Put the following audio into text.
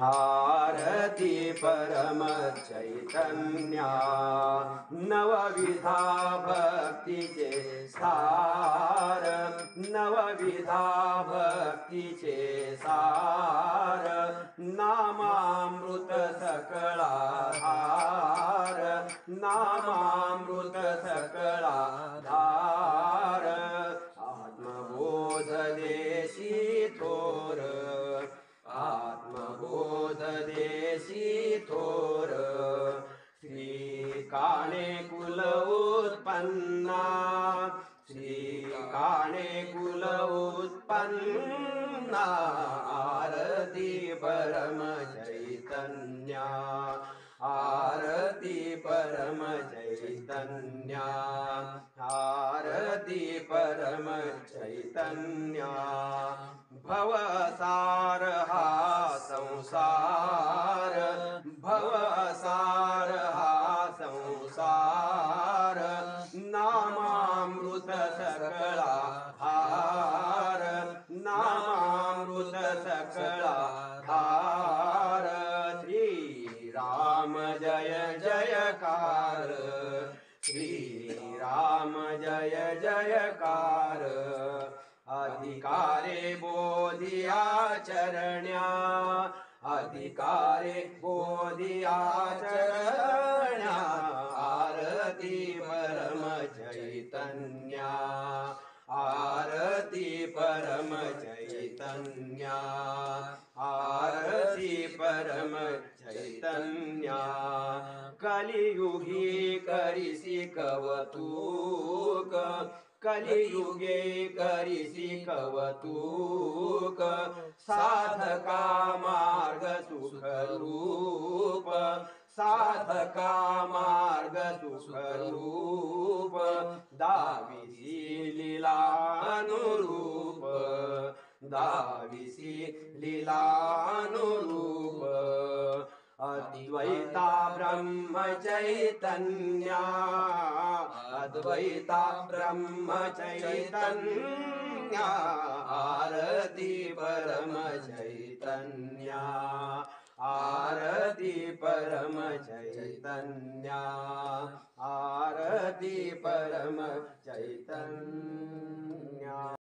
आरती परम चैतन्या नवविधा भक्तीचे सार नवविधा भक्तीचे सार नामामृत सकळा धार नामामृत सकळा धार आत्मबोध देशी थोर आत्मबोध देशी थोर श्री काणे कुल उत्पन्ना श्री काणे कुल उत्पन्ना आरती परम चैतन्या आरती परम चैतन्या आरती परम चैतन्या भवसार हा संसार भवसार हा संसार नामामृत सकळा धार नामामृत सकळा धार श्री राम जय जयकार श्री राम जय जयकार अधिकारे बोधिया चरण्या अधिकारे बोधिया चरण्या आरती परम चैतन्या आरती परम चैतन्या आरती परम चैतन्या कलियुगी करिसी कवतुक कलियुगे करिसी कवतुक साधका मार्ग सुखरूप साधका मार्ग सुखरूप दाविसी लीलानुरूप दाविसी लीलानुरूप अद्वैता ब्रह्म चैतन्या अद्वैता ब्रह्म चैतन्या आरती परम चैतन्या आरती परम चैतन्या आरती परम चैतन्या।